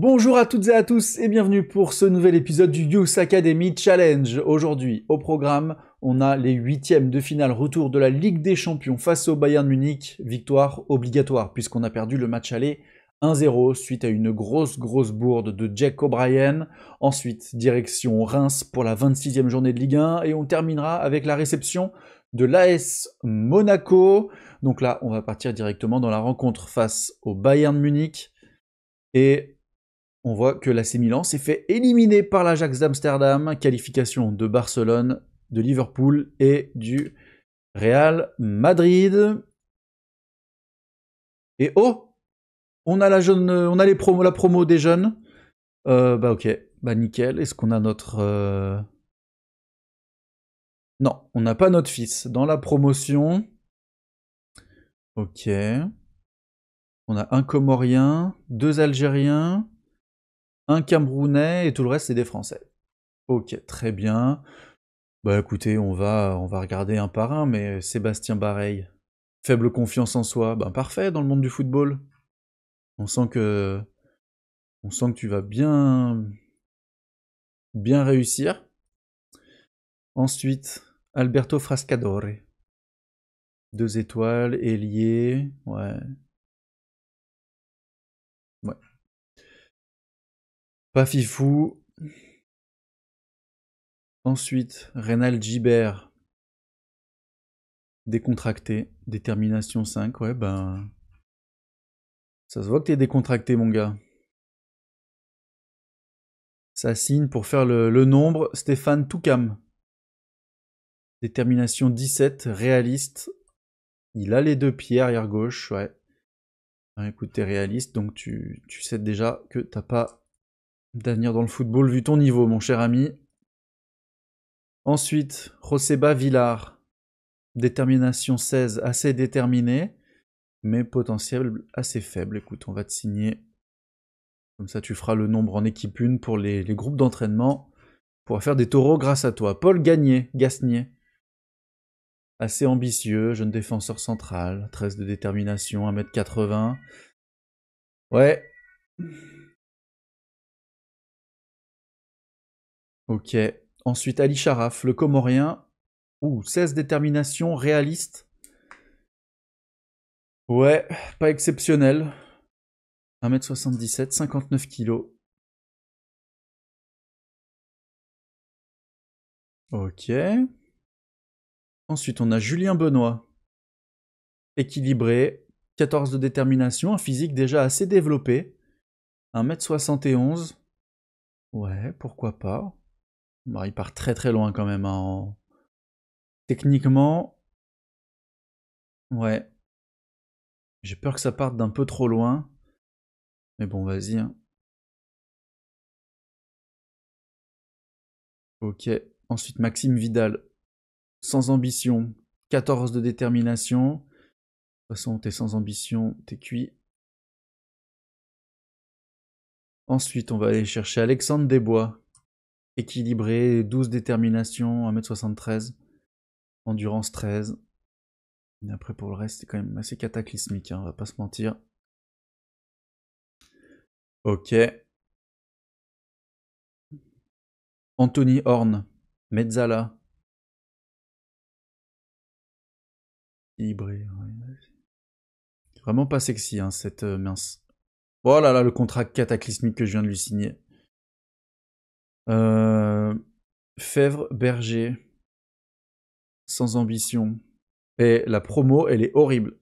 Bonjour à toutes et à tous et bienvenue pour ce nouvel épisode du Youth Academy Challenge. Aujourd'hui, au programme, on a les huitièmes de finale retour de la Ligue des Champions face au Bayern Munich. Victoire obligatoire puisqu'on a perdu le match aller 1-0 suite à une grosse bourde de Jack O'Brien. Ensuite, direction Reims pour la 26e journée de Ligue 1 et on terminera avec la réception de l'AS Monaco. Donc là, on va partir directement dans la rencontre face au Bayern Munich et on voit que l'AC Milan s'est fait éliminer par l'Ajax d'Amsterdam, qualification de Barcelone, de Liverpool et du Real Madrid. Et oh, on a la promo des jeunes. Bah ok, bah nickel. Est-ce qu'on a notre Non, on n'a pas notre fils dans la promotion. Ok. On a un Comorien, deux Algériens, un Camerounais et tout le reste c'est des Français. Ok, très bien. Bah écoutez, on va regarder un par un, mais Sébastien Bareil, faible confiance en soi, ben parfait dans le monde du football. On sent que, on sent que tu vas bien réussir. Ensuite, Alberto Frascadore, 2 étoiles, ailier, ouais, ouais, pas fifou. Ensuite, Reynald Gibert, décontracté, détermination 5, ouais ben, ça se voit que t'es décontracté mon gars. Ça signe pour faire le nombre, Stéphane Toukam. Détermination 17, réaliste. Il a les deux pieds arrière gauche, ouais. Écoute, t'es réaliste, donc tu sais déjà que t'as pas d'avenir dans le football vu ton niveau, mon cher ami. Ensuite, Joseba Villar. Détermination 16, assez déterminé, mais potentiel assez faible. Écoute, on va te signer. Comme ça, tu feras le nombre en équipe 1 pour les groupes d'entraînement. On pourra faire des taureaux grâce à toi. Paul Gasnier. Assez ambitieux, jeune défenseur central, 13 de détermination, 1m80. Ouais. Ok. Ensuite, Ali Sharaf, le Comorien. 16 détermination, réaliste. Ouais, pas exceptionnel. 1m77, 59 kilos. Ok. Ensuite, on a Julien Benoît. Équilibré, 14 de détermination, un physique déjà assez développé. 1m71. Ouais, pourquoi pas. Bon, il part très loin quand même, hein. Techniquement, ouais. J'ai peur que ça parte d'un peu trop loin. Mais bon, vas-y, hein. Ok. Ensuite, Maxime Vidal. Sans ambition. 14 de détermination. De toute façon, t'es sans ambition, t'es cuit. Ensuite, on va aller chercher Alexandre Desbois. Équilibré, 12 détermination, 1m73. Endurance 13. Et après, pour le reste, c'est quand même assez cataclysmique, hein, on va pas se mentir. Ok. Anthony Horn. Mezzala. Équilibré. Ouais. Vraiment pas sexy, hein, cette mince. Oh là là, le contrat cataclysmique que je viens de lui signer. Euh, Fèvre, Berger. Sans ambition. Et la promo, elle est horrible.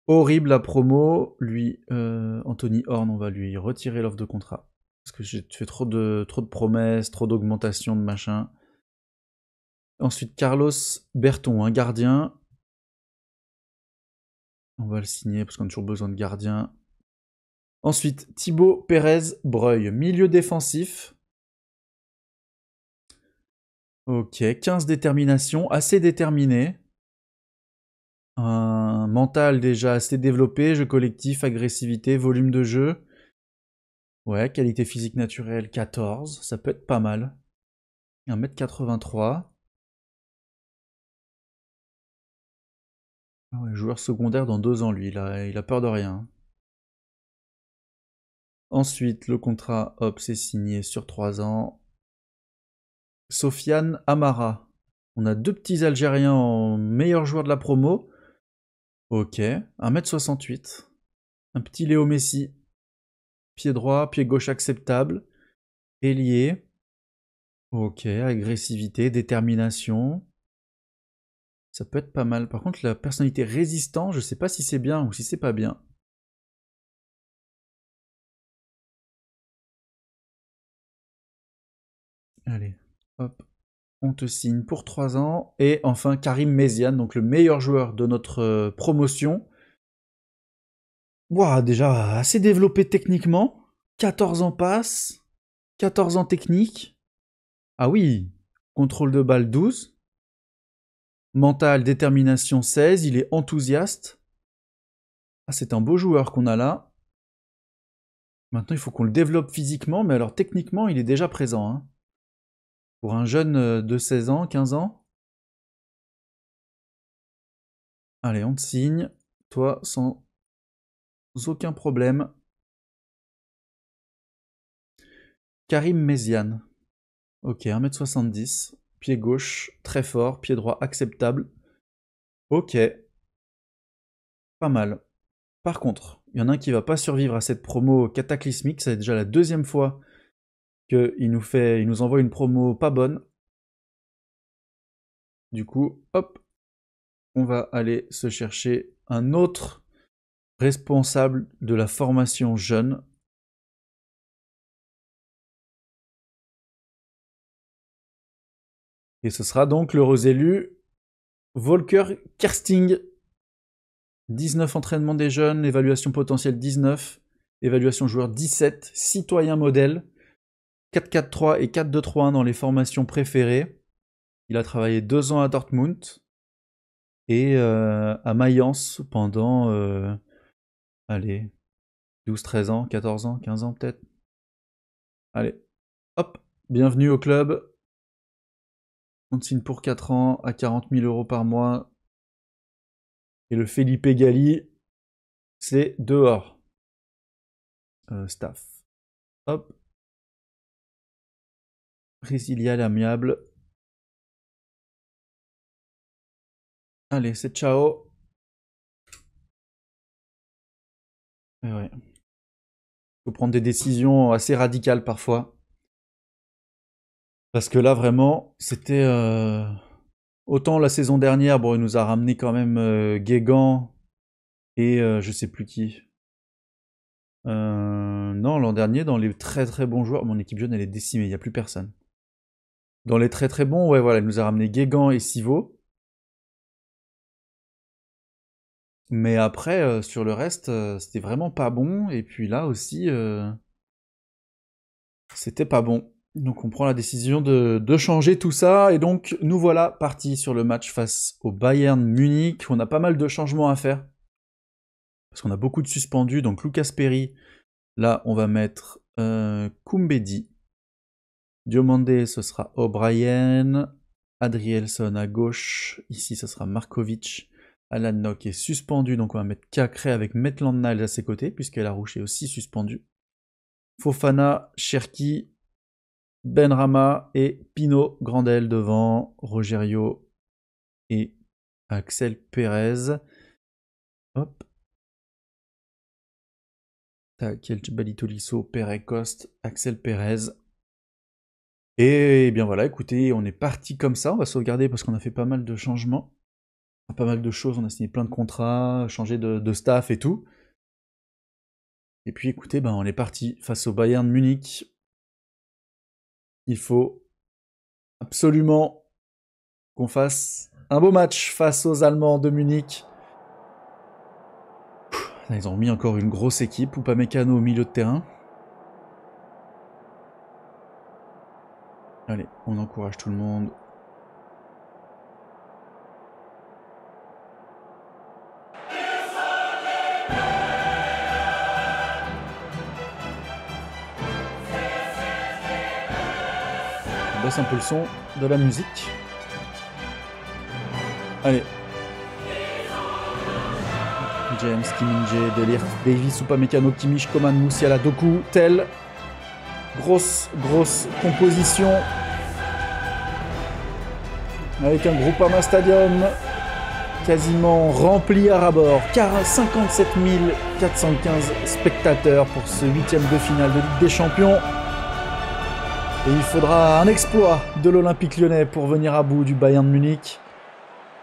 Horrible la promo. Lui, Anthony Horn, on va lui retirer l'offre de contrat. Parce que j'ai fait trop de promesses, trop d'augmentation de machin. Ensuite, Carlos Berton, un gardien. On va le signer parce qu'on a toujours besoin de gardiens. Ensuite, Thibaut Pérez Breuil, milieu défensif. Ok, 15 détermination, assez déterminé. Un mental déjà assez développé, jeu collectif, agressivité, volume de jeu. Ouais, qualité physique naturelle 14, ça peut être pas mal. 1m83. Ouais, joueur secondaire dans 2 ans, lui, il a peur de rien. Ensuite, le contrat, hop, c'est signé sur 3 ans. Sofiane Amara. On a 2 petits Algériens en meilleur joueur de la promo. Ok, 1m68. Un petit Léo Messi. Pied droit, pied gauche acceptable. Ailier. Ok, agressivité, détermination. Ça peut être pas mal. Par contre, la personnalité résistant, je sais pas si c'est bien ou si c'est pas bien. Allez, hop, on te signe pour 3 ans. Et enfin, Karim Méziane, donc le meilleur joueur de notre promotion. Ouah, déjà assez développé techniquement. 14 ans passe. 14 ans technique. Ah oui, contrôle de balle 12. Mental, détermination 16. Il est enthousiaste. Ah, c'est un beau joueur qu'on a là. Maintenant, il faut qu'on le développe physiquement, mais alors techniquement, il est déjà présent. Hein. Pour un jeune de 16 ans, 15 ans. Allez, on te signe. Toi, sans aucun problème. Karim Méziane. Ok, 1m70. Pied gauche, très fort. Pied droit, acceptable. Ok. Pas mal. Par contre, il y en a un qui va pas survivre à cette promo cataclysmique. C'est déjà la deuxième fois qu'il il nous envoie une promo pas bonne. Du coup, hop, on va aller se chercher un autre responsable de la formation jeune. Et ce sera donc l'heureux élu Volker Kersting. 19 entraînements des jeunes, évaluation potentielle 19, évaluation joueur 17, citoyen modèle, 4-4-3 et 4-2-3-1 dans les formations préférées. Il a travaillé 2 ans à Dortmund et à Mayence pendant, allez, 12-13 ans, 14 ans, 15 ans peut-être. Allez, hop, bienvenue au club. On te signe pour 4 ans à 40 000 € par mois. Et le Felipe Gali, c'est dehors. Staff. Hop. Résilial amiable. Allez, c'est ciao. Et ouais. Faut prendre des décisions assez radicales parfois. Parce que là, vraiment, c'était... Autant la saison dernière, bon, il nous a ramené quand même Guégan et je sais plus qui. Non, l'an dernier, dans les très très bons joueurs, mon équipe jeune, elle est décimée, il n'y a plus personne. Dans les très très bons, ouais, voilà, il nous a ramené Guégan et Sivo. Mais après, sur le reste, c'était vraiment pas bon. Et puis là aussi, c'était pas bon. Donc on prend la décision de changer tout ça. Et donc nous voilà partis sur le match face au Bayern Munich. On a pas mal de changements à faire. Parce qu'on a beaucoup de suspendus. Donc Lucas Perry, là on va mettre Koumbedi. Diomandé, ce sera O'Brien. Adrielson à gauche. Ici, ce sera Markovic. Alan Nock est suspendu, donc on va mettre Cacré avec Maitland Niles à ses côtés, puisqu'elle a Rouge est aussi suspendu. Fofana, Cherki, Benrama et Pino Grandel devant Rogerio et Axel Pérez. Hop. Takel Balitolisso, Perekost, Axel Pérez. Et bien voilà, écoutez, on est parti comme ça. On va sauvegarder parce qu'on a fait pas mal de changements. Pas mal de choses, on a signé plein de contrats, changé de staff et tout. Et puis écoutez, ben, on est parti face au Bayern Munich. Il faut absolument qu'on fasse un beau match face aux Allemands de Munich. Ils ont remis encore une grosse équipe, Upamecano au milieu de terrain. Allez, on encourage tout le monde. On baisse un peu le son de la musique. Allez. James, Kim Min-jae, De Ligt, Davis, Upamecano, Kimmich, Coman, Musiala, Doku, Tel. Grosse composition. Avec un Groupama Stadium quasiment rempli à ras-bord. 57 415 spectateurs pour ce 8e de finale de Ligue des Champions. Et il faudra un exploit de l'Olympique Lyonnais pour venir à bout du Bayern de Munich.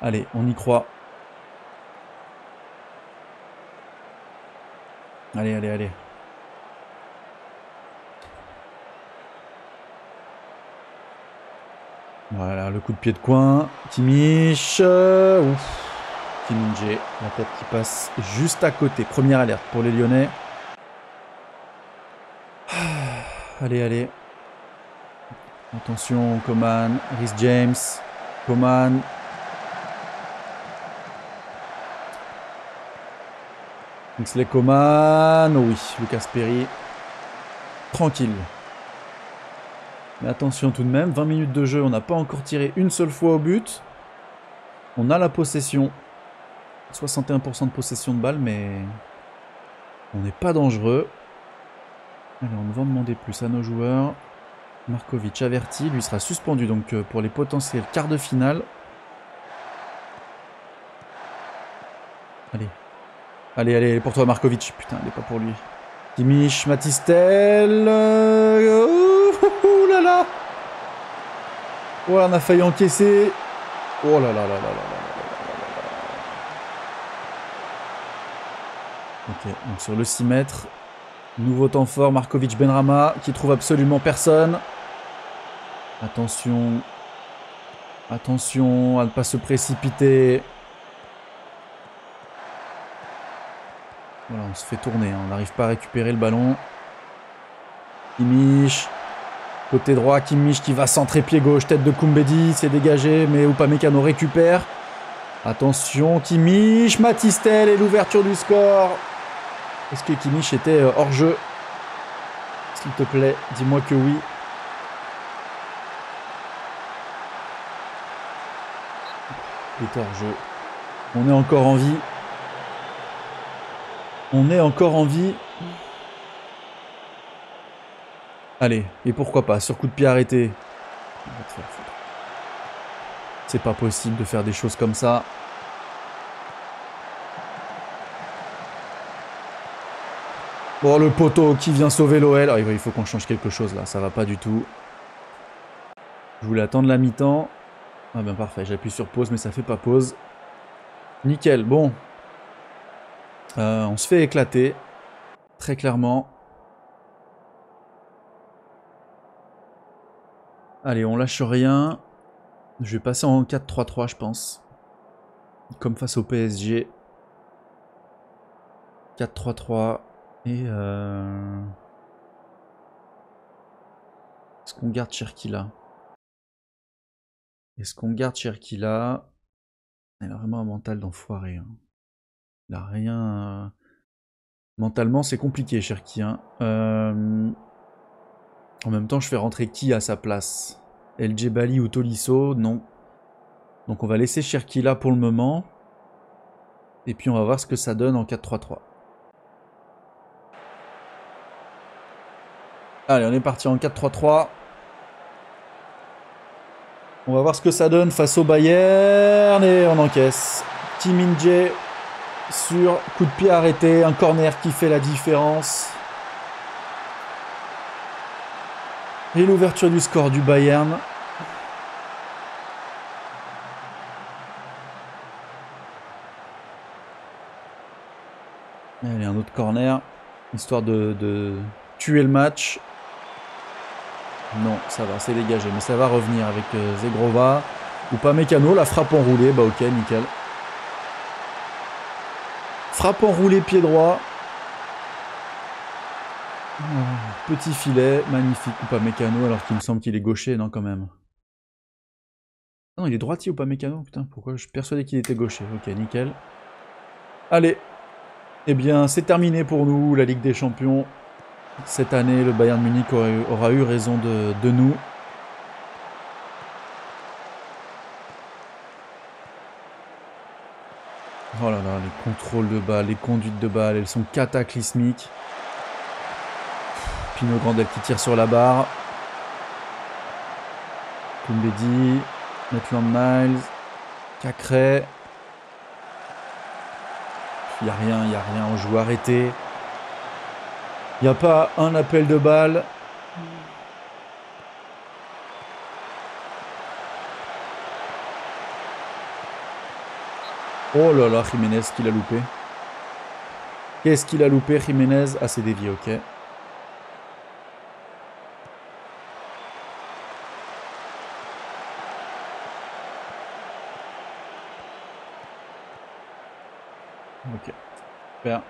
Allez, on y croit. Allez, allez, allez. Voilà, le coup de pied de coin. Kimmich. Ouf. Kim Min-jae, la tête qui passe juste à côté. Première alerte pour les Lyonnais. Allez, allez. Attention, Coman, Reece James. Coman. Kingsley Coman. Oh oui, Lucas Perry. Tranquille. Mais attention tout de même, 20 minutes de jeu, on n'a pas encore tiré une seule fois au but. On a la possession. 61% de possession de balle, mais on n'est pas dangereux. Alors on va demander plus à nos joueurs. Markovic averti, lui sera suspendu donc pour les potentiels quarts de finale. Allez. Allez, allez, pour toi Markovic. Putain, elle n'est pas pour lui. Kimmich, Matistel. Oh là là. Oh, on a failli encaisser. Oh là là là là là là. Ok, donc sur le 6 mètres. Nouveau temps fort, Markovic Benrahma qui trouve absolument personne. Attention. Attention à ne pas se précipiter. Voilà, on se fait tourner, hein. On n'arrive pas à récupérer le ballon. Kimmich. Côté droit, Kimmich qui va centrer pied gauche, tête de Koumbedi, c'est dégagé, mais Upamecano récupère. Attention, Kimmich, Matistel et l'ouverture du score. Est-ce que Kimmich était hors jeu? S'il te plaît, dis-moi que oui. Il est hors jeu. On est encore en vie. On est encore en vie. Allez, et pourquoi pas, sur coup de pied arrêté. C'est pas possible de faire des choses comme ça. Bon, le poteau qui vient sauver l'OL. Ah, il faut qu'on change quelque chose là, ça va pas du tout. Je voulais attendre la mi-temps. Ah ben parfait, j'appuie sur pause mais ça fait pas pause. Nickel, bon. On se fait éclater. Très clairement. Allez, on lâche rien. Je vais passer en 4-3-3, je pense. Comme face au PSG. 4-3-3. Et est-ce qu'on garde Cherki là? Est-ce qu'on garde Cherki là? Il a vraiment un mental d'enfoiré. Hein. Il a rien... Mentalement, c'est compliqué, Cherki. Hein. En même temps, je fais rentrer qui à sa place? El Djebali ou Tolisso? Non. Donc on va laisser Cherki là pour le moment. Et puis on va voir ce que ça donne en 4-3-3. Allez, on est parti en 4-3-3. On va voir ce que ça donne face au Bayern. Et on encaisse. Kim Min-jae sur coup de pied arrêté. Un corner qui fait la différence. Et l'ouverture du score du Bayern. Allez, un autre corner. Histoire de tuer le match. Non, ça va, c'est dégagé. Mais ça va revenir avec Zegrova. Upamecano, la frappe enroulée. Bah ok, nickel. Frappe enroulée, pied droit. Petit filet, magnifique Upamecano, alors qu'il me semble qu'il est gaucher, non, quand même. Ah non, il est droitier Upamecano, putain, pourquoi je suis persuadé qu'il était gaucher. Ok, nickel. Allez. Eh bien, c'est terminé pour nous, la Ligue des Champions. Cette année, le Bayern Munich aura eu raison de nous. Oh là là, les contrôles de balles, les conduites de balles, elles sont cataclysmiques. Pino Grandel qui tire sur la barre. Koumbedi, Maitland Niles, Cacré. Il n'y a rien, on joue arrêté. Il n'y a pas un appel de balle. Oh là là, Jiménez qu'il a loupé. Qu'est-ce qu'il a loupé, Jiménez? Ah, c'est dévié, ok. Ok, super.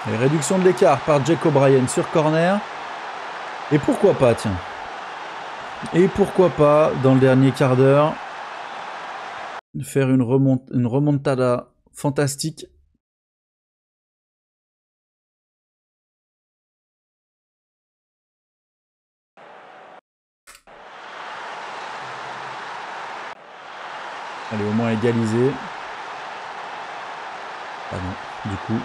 Et réduction de l'écart par Jack O'Brien sur corner. Et pourquoi pas, tiens. Et pourquoi pas, dans le dernier quart d'heure, faire une remontada fantastique. Allez, au moins égaliser. Ah non, du coup.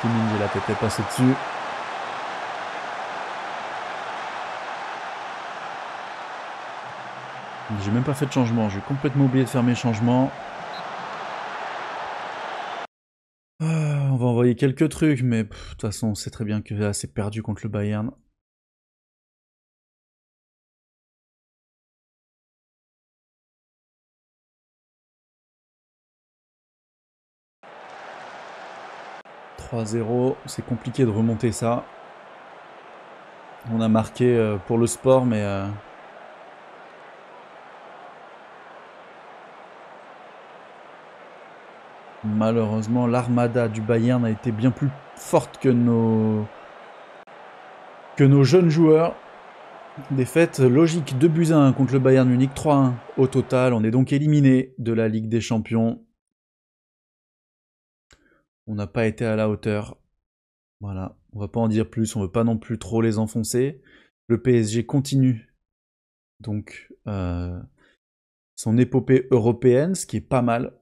Kim Min-jae, la tête est passée dessus. J'ai même pas fait de changement, j'ai complètement oublié de faire mes changements. On va envoyer quelques trucs, mais de toute façon, on sait très bien que là, c'est perdu contre le Bayern. « 3-0, c'est compliqué de remonter ça. On a marqué pour le sport, mais... malheureusement, l'armada du Bayern a été bien plus forte que nos jeunes joueurs. Défaite logique 2-1 contre le Bayern Munich, 3-1 au total. On est donc éliminé de la Ligue des Champions. On n'a pas été à la hauteur. Voilà, on va pas en dire plus, on veut pas non plus trop les enfoncer. Le PSG continue donc son épopée européenne, ce qui est pas mal.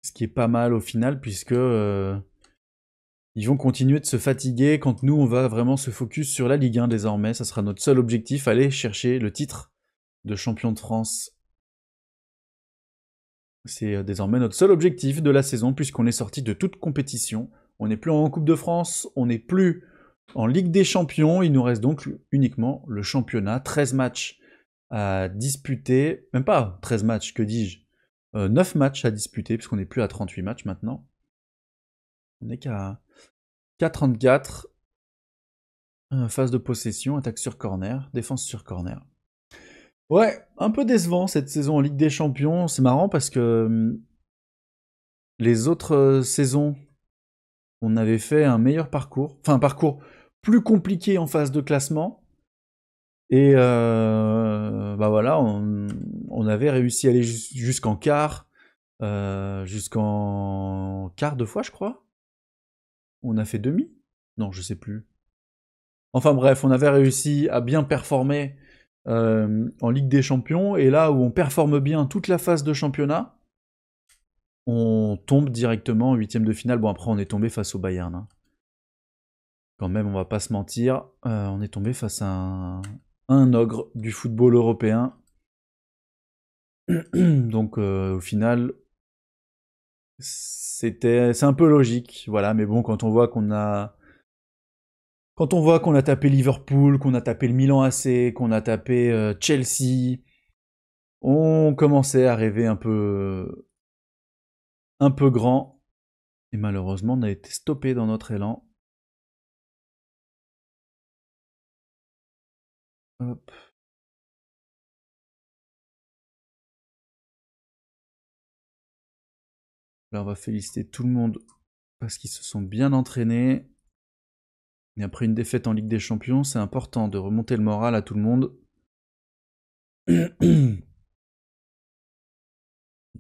Ce qui est pas mal au final, puisque ils vont continuer de se fatiguer quand nous, on va vraiment se focus sur la Ligue 1 désormais. Ça sera notre seul objectif, aller chercher le titre de champion de France. C'est désormais notre seul objectif de la saison, puisqu'on est sorti de toute compétition. On n'est plus en Coupe de France, on n'est plus en Ligue des Champions. Il nous reste donc uniquement le championnat. 13 matchs à disputer. Même pas 13 matchs, que dis-je 9 matchs à disputer, puisqu'on n'est plus à 38 matchs maintenant. On n'est qu'à 34. Phase de possession, attaque sur corner, défense sur corner. Ouais, un peu décevant cette saison en Ligue des Champions. C'est marrant parce que les autres saisons, on avait fait un meilleur parcours. Enfin, un parcours plus compliqué en phase de classement. Et bah voilà, on avait réussi à aller jusqu'en quart. Jusqu'en quart de fois, je crois. On a fait demi? Non, je sais plus. Enfin bref, on avait réussi à bien performer en Ligue des Champions, et là où on performe bien toute la phase de championnat, on tombe directement en huitième de finale. Bon, après, on est tombé face au Bayern. Hein. Quand même, on va pas se mentir, on est tombé face à un ogre du football européen. Donc, au final, c'est un peu logique, voilà. Mais bon, quand on voit qu'on a tapé Liverpool, qu'on a tapé le Milan AC, qu'on a tapé Chelsea, on commençait à rêver un peu grand. Et malheureusement, on a été stoppé dans notre élan. Hop. Là, on va féliciter tout le monde parce qu'ils se sont bien entraînés. Et après une défaite en Ligue des Champions, c'est important de remonter le moral à tout le monde.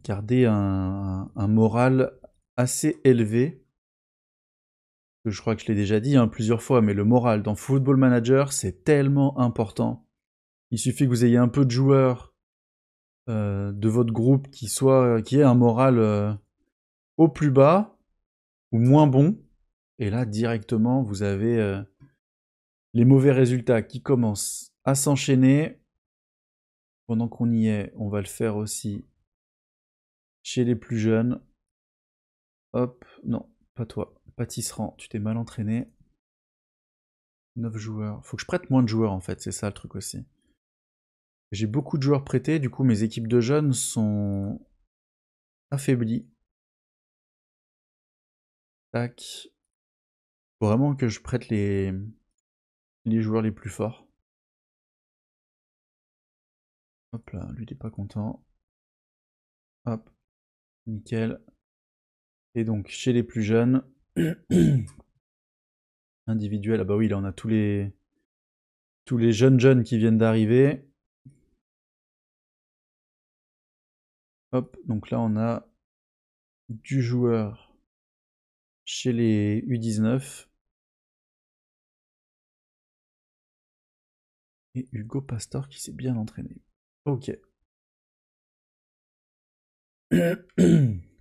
Garder un moral assez élevé. Je crois que je l'ai déjà dit plusieurs fois, mais le moral dans Football Manager, c'est tellement important. Il suffit que vous ayez un peu de joueurs de votre groupe qui aient un moral au plus bas ou moins bon, et là directement vous avez les mauvais résultats qui commencent à s'enchaîner. Pendant qu'on y est, on va le faire aussi chez les plus jeunes. Hop, non, pas toi. Tisserand, tu t'es mal entraîné. 9 joueurs. Faut que je prête moins de joueurs en fait, c'est ça le truc aussi. J'ai beaucoup de joueurs prêtés, du coup mes équipes de jeunes sont affaiblies. Tac. Faut vraiment que je prête les joueurs les plus forts. Hop là, lui il est pas content. Hop, nickel. Et donc chez les plus jeunes, individuel, ah bah oui, là on a tous les jeunes qui viennent d'arriver. Hop, donc là on a du joueur chez les U19. Et Hugo Pastor qui s'est bien entraîné. Ok.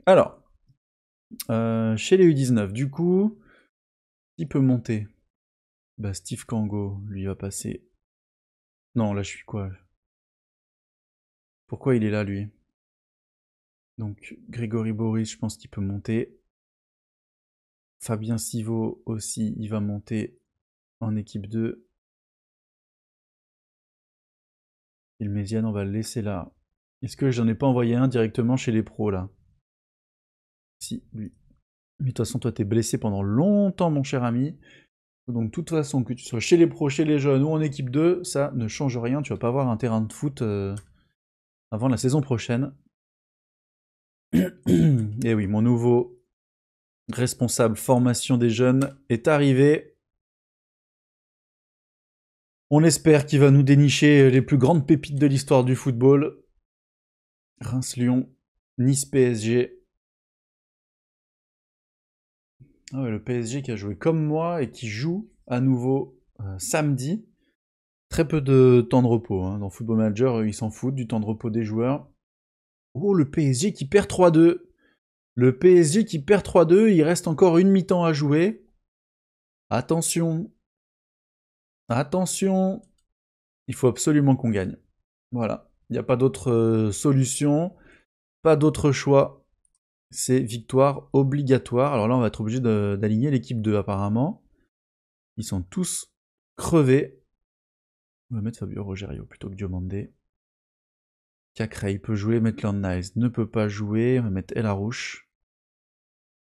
Alors, chez les U19, du coup, qui peut monter? Bah Steve Kango, lui va passer. Non, là je suis quoi? Pourquoi il est là lui? Donc Grégory Boris, je pense qu'il peut monter. Fabien Sivo aussi, il va monter en équipe 2. Et le Méziane, on va le laisser là. Est-ce que j'en ai pas envoyé un directement chez les pros là? Si, lui. Mais de toute façon, toi t'es blessé pendant longtemps, mon cher ami. Donc de toute façon, que tu sois chez les pros, chez les jeunes ou en équipe 2, ça ne change rien. Tu vas pas avoir un terrain de foot avant la saison prochaine. Et oui, mon nouveau responsable formation des jeunes est arrivé. On espère qu'il va nous dénicher les plus grandes pépites de l'histoire du football. Reims-Lyon, Nice-PSG. Ah ouais, le PSG qui a joué comme moi et qui joue à nouveau samedi. Très peu de temps de repos. Dans Football Manager, ils s'en foutent du temps de repos des joueurs. Oh, le PSG qui perd 3-2. Le PSG qui perd 3-2, il reste encore une mi-temps à jouer. Attention. Attention. Il faut absolument qu'on gagne. Voilà. Il n'y a pas d'autre solution. Pas d'autre choix. C'est victoire obligatoire. Alors là, on va être obligé d'aligner l'équipe 2 apparemment. Ils sont tous crevés. On va mettre Fabio Rogerio plutôt que Diomandé. Cacré, il peut jouer. Maitland Niles ne peut pas jouer. On va mettre El Arouche.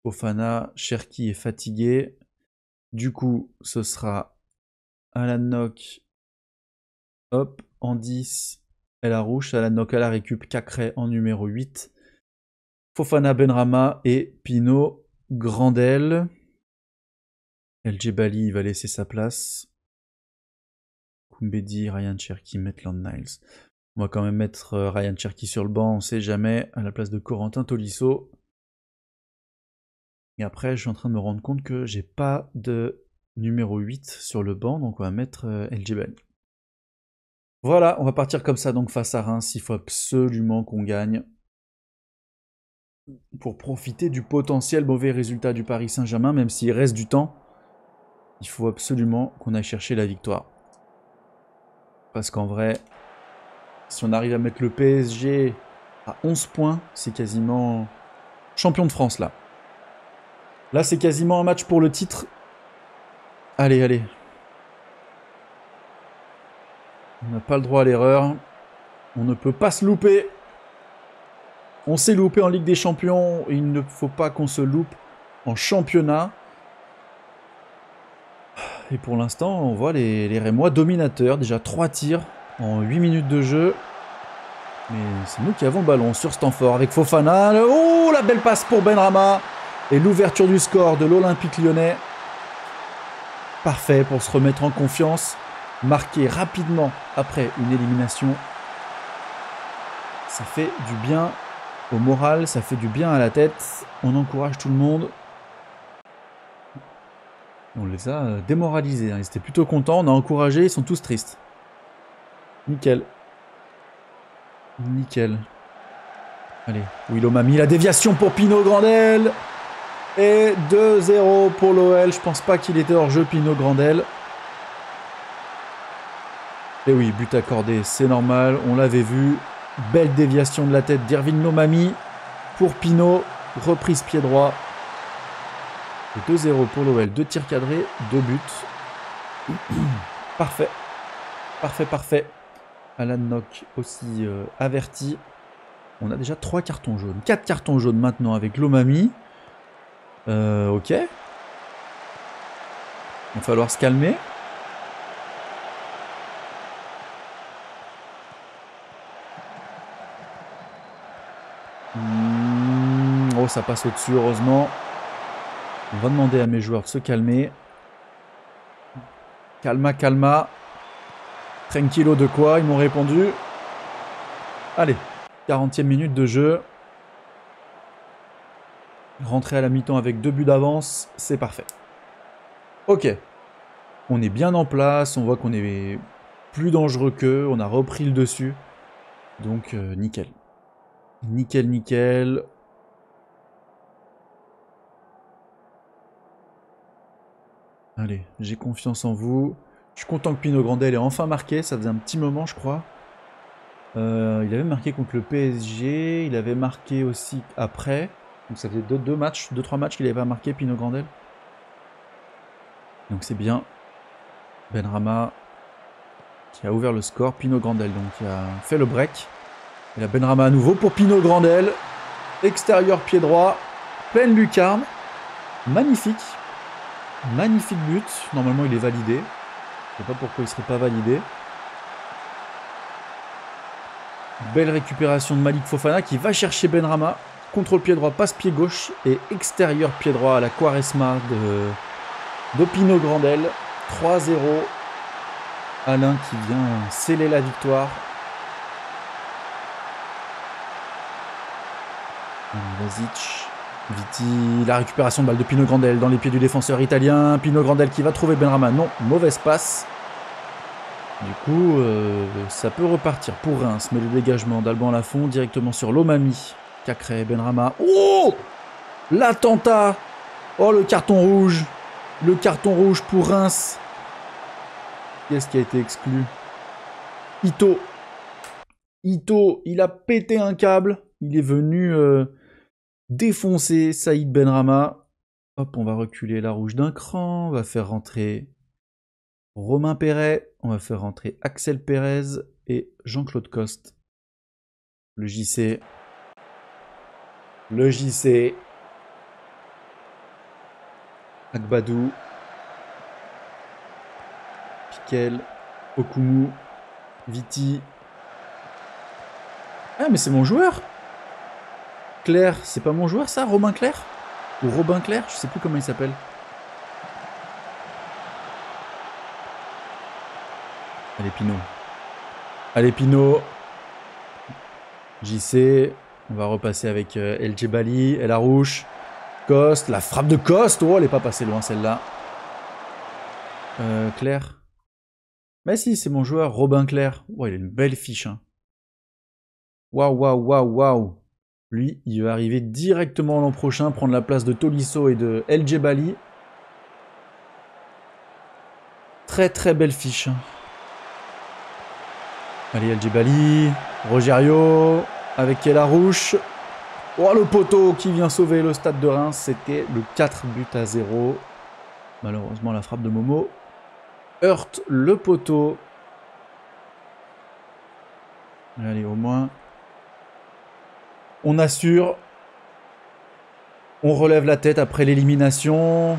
Fofana, Cherki est fatigué. Du coup, ce sera Alan Nock. Hop, en 10. El Arouche. Alan Nock à la récup. Cacré en numéro 8. Fofana, Benrama et Pino Grandel. El Djebali va laisser sa place. Koumbedi, Ryan Cherki, Maitland Niles. On va quand même mettre Ryan Cherki sur le banc, on sait jamais, à la place de Corentin Tolisso. Et après, je suis en train de me rendre compte que j'ai pas de numéro 8 sur le banc, donc on va mettre El Djebali. Voilà, on va partir comme ça donc face à Reims. Il faut absolument qu'on gagne pour profiter du potentiel mauvais résultat du Paris Saint-Germain, même s'il reste du temps. Il faut absolument qu'on aille chercher la victoire. Parce qu'en vrai, si on arrive à mettre le PSG à 11 points, c'est quasiment champion de France là. Là, c'est quasiment un match pour le titre. Allez, allez. On n'a pas le droit à l'erreur. On ne peut pas se louper. On s'est loupé en Ligue des Champions. Il ne faut pas qu'on se loupe en championnat. Et pour l'instant, on voit les Rémois dominateurs. Déjà 3 tirs en 8 minutes de jeu. Mais c'est nous qui avons le ballon sur Stamford avec Fofana. Oh, la belle passe pour Benrama. Et l'ouverture du score de l'Olympique Lyonnais. Parfait pour se remettre en confiance. Marqué rapidement après une élimination. Ça fait du bien au moral, ça fait du bien à la tête. On encourage tout le monde. On les a démoralisés, hein. Ils étaient plutôt contents, on a encouragé, ils sont tous tristes. Nickel. Nickel. Allez, Willow m'a mis la déviation pour Pino Grandel. Et 2-0 pour l'OL. Je pense pas qu'il était hors jeu, Pino Grandel. Et oui, but accordé, c'est normal, on l'avait vu. Belle déviation de la tête d'Irvin Lomami pour Pino. Reprise pied droit. 2-0 pour l'OL. 2 tirs cadrés, 2 buts. Parfait. Parfait, parfait. Alan Nock aussi averti. On a déjà 3 cartons jaunes. 4 cartons jaunes maintenant avec Lomami. Ok. Il va falloir se calmer. Oh, ça passe au-dessus, heureusement. On va demander à mes joueurs de se calmer. Calma, calma. Tranquillo de quoi? Ils m'ont répondu. Allez, 40e minute de jeu. Rentrer à la mi-temps avec 2 buts d'avance, c'est parfait. Ok. On est bien en place, on voit qu'on est plus dangereux qu'eux, on a repris le dessus. Donc, nickel. Nickel, nickel. Allez, j'ai confiance en vous. Je suis content que Pino Grandel ait enfin marqué, ça faisait un petit moment, je crois. Il avait marqué contre le PSG, il avait marqué aussi après. Donc ça faisait 2-3 matchs qu'il n'avait pas marqué, Pino Grandel. Donc c'est bien. Benrahma qui a ouvert le score. Pino Grandel donc qui a fait le break. Et la Benrahma à nouveau pour Pino Grandel. Extérieur pied droit. Pleine lucarne. Magnifique. Magnifique but. Normalement il est validé. Je ne sais pas pourquoi il ne serait pas validé. Belle récupération de Malik Fofana qui va chercher Benrahma. Contrôle pied droit, passe pied gauche et extérieur pied droit à la Quaresma de Pino Grandel. 3-0. Alain qui vient sceller la victoire. Vasic, Viti, la récupération de balle de Pino Grandel dans les pieds du défenseur italien. Pino Grandel qui va trouver Benrahma. Non, mauvaise passe. Du coup, ça peut repartir pour Reims. Mais le dégagement d'Alban Lafont directement sur Lomami. Cacré, Benrahma. Oh! L'attentat! Oh, le carton rouge! Le carton rouge pour Reims. Qu'est-ce qui a été exclu? Ito. Ito, il a pété un câble. Il est venu défoncer Saïd Benrahma. Hop, on va reculer la rouge d'un cran. On va faire rentrer Romain Perret. On va faire rentrer Axel Pérez et Jean-Claude Coste. Le JC. Le JC. Agbadou. Piquel. Okumu. Viti. Ah, mais c'est mon joueur! Claire, c'est pas mon joueur ça? Robin Claire? Ou Robin Claire? Je sais plus comment il s'appelle. Allez, Pinot. Allez, Pinot. JC. On va repasser avec El Djebali, El Arouche. Coste. La frappe de Coste. Oh, elle est pas passée loin celle-là. Claire. Mais si, c'est mon joueur, Robin Claire. Oh, il a une belle fiche. Hein. Waouh, waouh, waouh, waouh. Lui, il va arriver directement l'an prochain, prendre la place de Tolisso et de El Djebali. Très très belle fiche. Allez, El Djebali, Rogerio, avec El Arouche. Oh, le poteau qui vient sauver le stade de Reims. C'était le 4-0. Malheureusement, la frappe de Momo heurte le poteau. Allez, au moins, on assure. On relève la tête après l'élimination.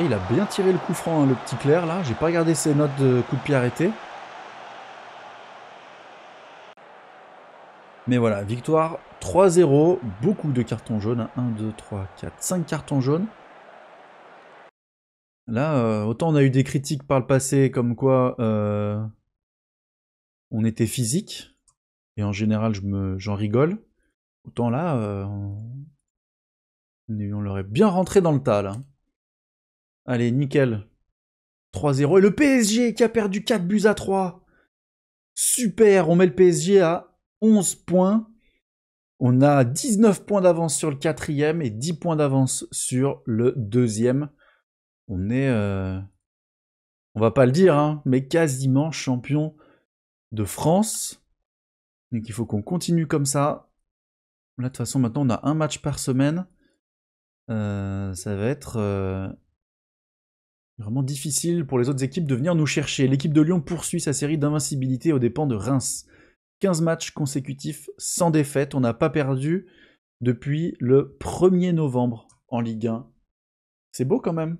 Et il a bien tiré le coup franc, hein, le petit Claire, là. J'ai pas regardé ses notes de coup de pied arrêté. Mais voilà, victoire 3-0. Beaucoup de cartons jaunes. 1, 2, 3, 4, 5 cartons jaunes. Là, autant on a eu des critiques par le passé comme quoi on était physique. Et en général, j'en rigole. Autant là, on l'aurait bien rentré dans le tas, là. Allez, nickel. 3-0. Et le PSG qui a perdu 4 buts à 3. Super, on met le PSG à 11 points. On a 19 points d'avance sur le quatrième et 10 points d'avance sur le deuxième. On est, on va pas le dire, hein, mais quasiment champion de France. Donc il faut qu'on continue comme ça. Là, de toute façon, maintenant, on a un match par semaine. Ça va être vraiment difficile pour les autres équipes de venir nous chercher. L'équipe de Lyon poursuit sa série d'invincibilité aux dépens de Reims. 15 matchs consécutifs sans défaite. On n'a pas perdu depuis le 1er novembre en Ligue 1. C'est beau quand même.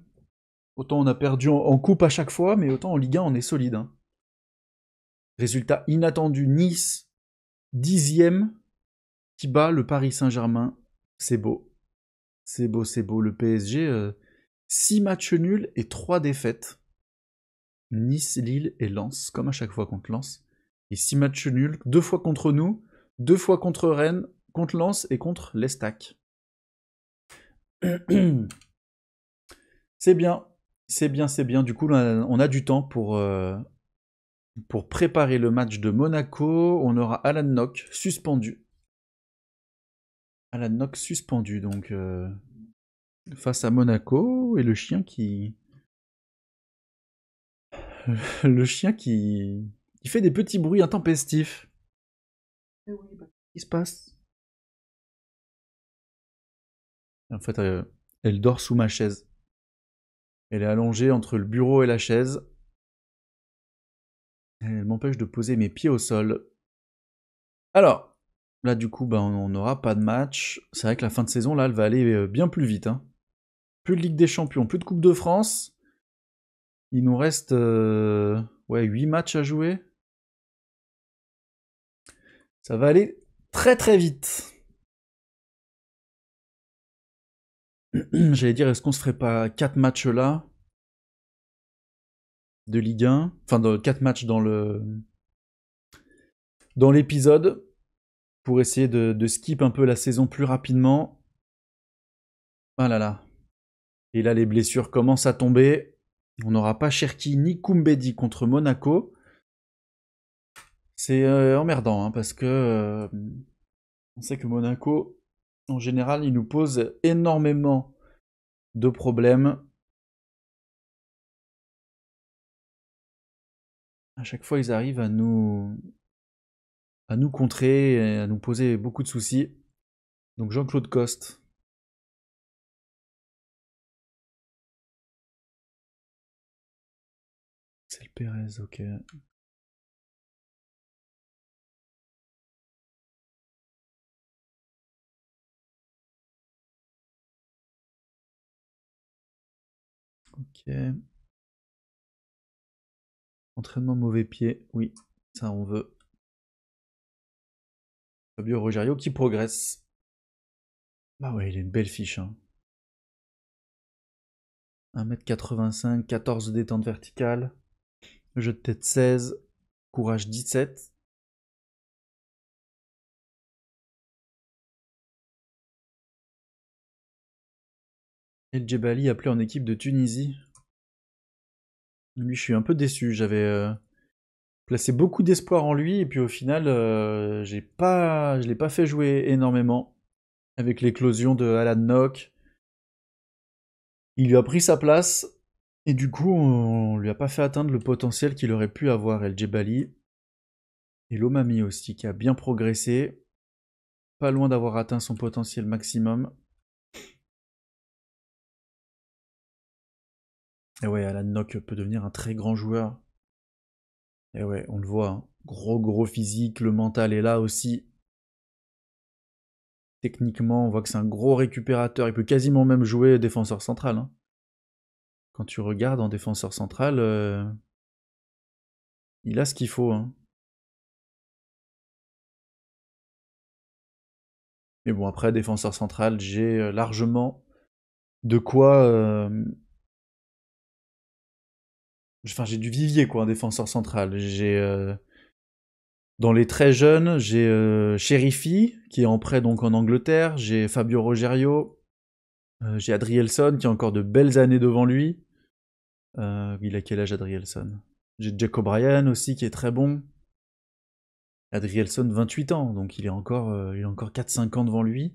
Autant on a perdu en coupe à chaque fois, mais autant en Ligue 1 on est solide. Hein. Résultat inattendu, Nice, 10e, qui bat le Paris Saint-Germain. C'est beau. C'est beau, c'est beau. Le PSG, 6 matchs nuls et 3 défaites. Nice, Lille et Lens, comme à chaque fois contre Lens. Et 6 matchs nuls, 2 fois contre nous, 2 fois contre Rennes, contre Lens et contre l'Estac. C'est bien, c'est bien, c'est bien. Du coup, là, on a du temps pour préparer le match de Monaco. On aura Alan Nock suspendu. Alan Nock suspendu, donc face à Monaco. Et le chien qui... le chien qui fait des petits bruits intempestifs. Qu'est-ce qui se passe? En fait, elle dort sous ma chaise. Elle est allongée entre le bureau et la chaise. Elle m'empêche de poser mes pieds au sol. Alors, là du coup, on n'aura pas de match. C'est vrai que la fin de saison, là, elle va aller bien plus vite. Hein. Plus de Ligue des Champions, plus de Coupe de France. Il nous reste 8 matchs à jouer. Ça va aller très très vite. J'allais dire, est-ce qu'on se ferait pas 4 matchs là de Ligue 1, enfin 4 matchs dans l'épisode pour essayer de skip un peu la saison plus rapidement. Ah là là. Et là les blessures commencent à tomber. On n'aura pas Cherki ni Koumbedi contre Monaco. C'est emmerdant hein, parce que on sait que Monaco en général il nous pose énormément de problèmes. À chaque fois ils arrivent à nous contrer et à nous poser beaucoup de soucis. Donc Jean-Claude Coste. C'est le Pérez, ok. Ok. Entraînement mauvais pied, oui, ça on veut. Fabio Rogerio qui progresse. Bah ouais, il a une belle fiche. Hein. 1m85, 14 de détente verticale, jeu de tête 16, courage 17. El Djebali appelé en équipe de Tunisie. Lui, je suis un peu déçu. J'avais placé beaucoup d'espoir en lui et puis au final, je l'ai pas fait jouer énormément avec l'éclosion de Alan Nock. Il lui a pris sa place et du coup, on lui a pas fait atteindre le potentiel qu'il aurait pu avoir, El Djebali. Et Lomami aussi, qui a bien progressé. Pas loin d'avoir atteint son potentiel maximum. Et ouais, Alan Nock peut devenir un très grand joueur. Et ouais, on le voit. Hein. Gros physique, le mental est là aussi. Techniquement, on voit que c'est un gros récupérateur. Il peut quasiment même jouer défenseur central. Hein. Quand tu regardes en défenseur central, il a ce qu'il faut. Hein. Mais bon, après, défenseur central, j'ai largement de quoi... Enfin, j'ai du vivier, quoi, un défenseur central. J'ai... Dans les très jeunes, j'ai Cherifi, qui est en prêt donc en Angleterre. J'ai Fabio Rogerio. J'ai Adrielson, qui a encore de belles années devant lui. Il a quel âge Adrielson? J'ai Jack O'Brien aussi qui est très bon. Adrielson 28 ans, donc il a encore 4-5 ans devant lui.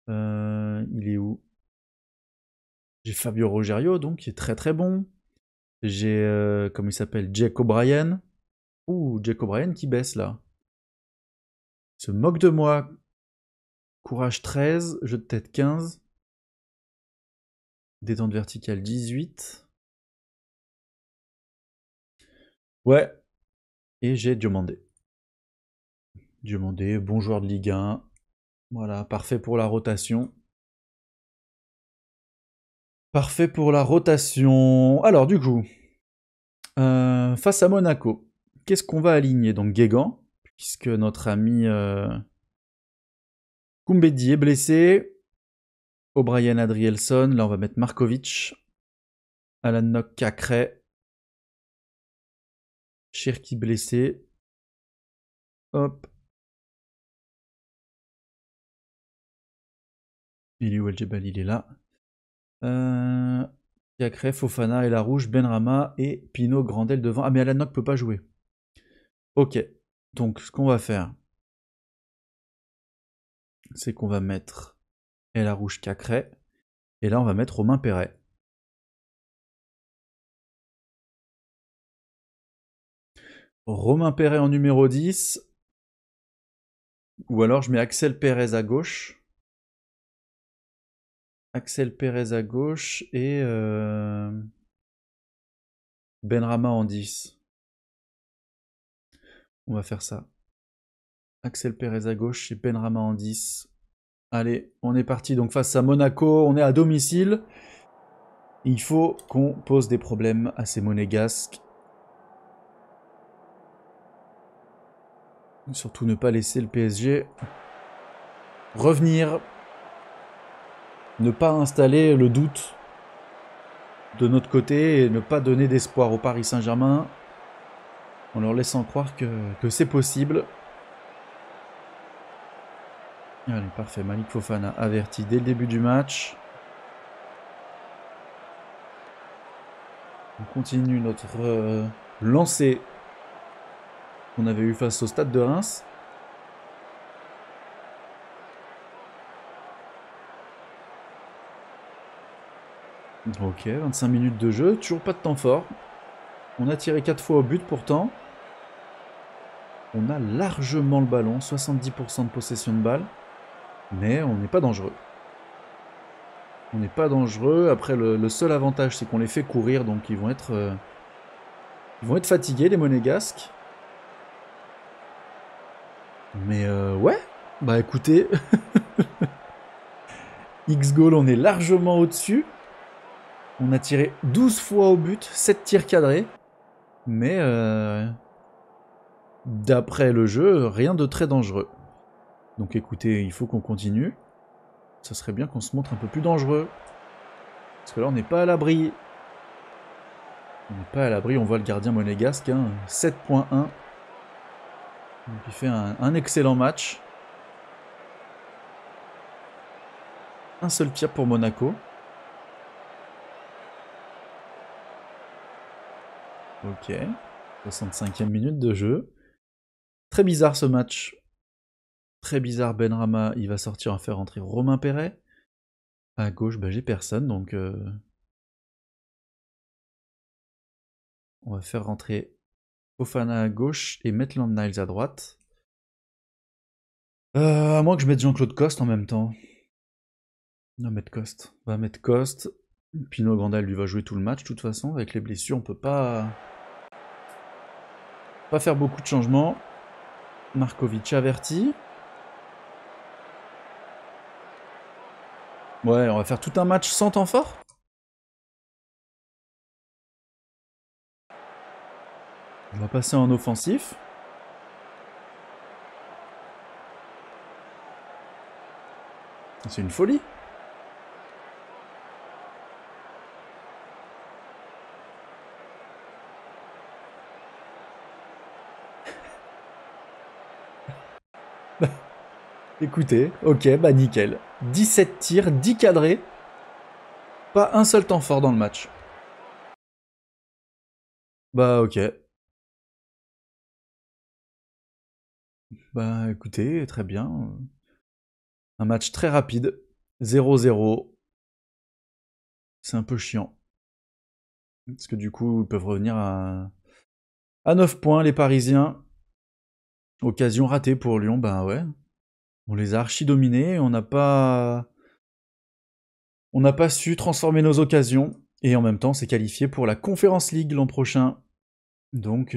Il est où? J'ai Fabio Rogerio, donc qui est très très bon. J'ai, comment il s'appelle? Jack O'Brien. Ouh, Jack O'Brien qui baisse là. Il se moque de moi. Courage 13, jeu de tête 15. Détente verticale 18. Ouais. Et j'ai Diomandé. Diomandé, bon joueur de Ligue 1. Voilà, parfait pour la rotation. Parfait pour la rotation. Alors du coup, face à Monaco, qu'est-ce qu'on va aligner? Donc Guégan, puisque notre ami Koumbedi est blessé. O'Brien Adrielson, là on va mettre Markovic. Alan Nock Cacré. Cherki blessé. Hop. Il est où El Jebal? Il est là. Cacré, Fofana et la rouge, Benrama et Pino Grandel devant. Ah mais Alan Nock peut pas jouer. Ok. Donc ce qu'on va faire, c'est qu'on va mettre El Rouge Cacré. Et là on va mettre Romain Perret. Romain Perret en numéro 10. Ou alors je mets Axel Pérez à gauche. Axel Pérez à gauche et Benrama en 10. On va faire ça. Axel Pérez à gauche et Benrama en 10. Allez, on est parti. Donc face à Monaco, on est à domicile. Il faut qu'on pose des problèmes à ces monégasques. Surtout ne pas laisser le PSG revenir. Ne pas installer le doute de notre côté et ne pas donner d'espoir au Paris Saint-Germain en leur laissant croire que c'est possible. Allez, parfait. Malik Fofana averti dès le début du match. On continue notre lancée qu'on avait eu face au Stade de Reims. Ok, 25 minutes de jeu, toujours pas de temps fort. On a tiré 4 fois au but pourtant. On a largement le ballon, 70% de possession de balle. Mais on n'est pas dangereux. On n'est pas dangereux. Après, le seul avantage, c'est qu'on les fait courir, donc ils vont être fatigués, les monégasques. Mais ouais, bah écoutez, X-Goal, on est largement au-dessus. On a tiré 12 fois au but, 7 tirs cadrés. Mais d'après le jeu, rien de très dangereux. Donc écoutez, il faut qu'on continue. Ça serait bien qu'on se montre un peu plus dangereux. Parce que là, on n'est pas à l'abri. On n'est pas à l'abri, on voit le gardien monégasque, hein, 7.1. Donc il fait un excellent match. Un seul tir pour Monaco. Ok. 65e minute de jeu. Très bizarre ce match. Très bizarre, Benrama, il va sortir, faire rentrer Romain Perret. À gauche, bah, j'ai personne, donc on va faire rentrer Fofana à gauche et Maitland Niles à droite. À moins que je mette Jean-Claude Coste en même temps. On va mettre Coste. On va mettre Coste. Pino Grandal lui va jouer tout le match de toute façon. Avec les blessures, on peut pas faire beaucoup de changements. Markovic averti. Ouais, on va faire tout un match sans temps fort. On va passer en offensif. C'est une folie. Écoutez, ok, bah nickel. 17 tirs, 10 cadrés. Pas un seul temps fort dans le match. Bah ok. Bah écoutez, très bien. Un match très rapide. 0-0. C'est un peu chiant. Parce que du coup, ils peuvent revenir à 9 points, les Parisiens. Occasion ratée pour Lyon, bah ouais. On les a archi dominés, on n'a pas su transformer nos occasions. Et en même temps, c'est qualifié pour la Conference League l'an prochain. Donc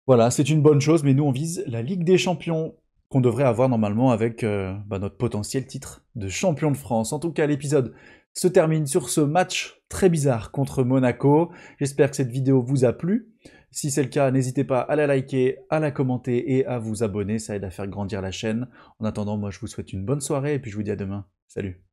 voilà, c'est une bonne chose, mais nous on vise la Ligue des Champions qu'on devrait avoir normalement avec notre potentiel titre de champion de France. En tout cas, l'épisode se termine sur ce match très bizarre contre Monaco. J'espère que cette vidéo vous a plu. Si c'est le cas, n'hésitez pas à la liker, à la commenter et à vous abonner, ça aide à faire grandir la chaîne. En attendant, moi je vous souhaite une bonne soirée et puis je vous dis à demain. Salut.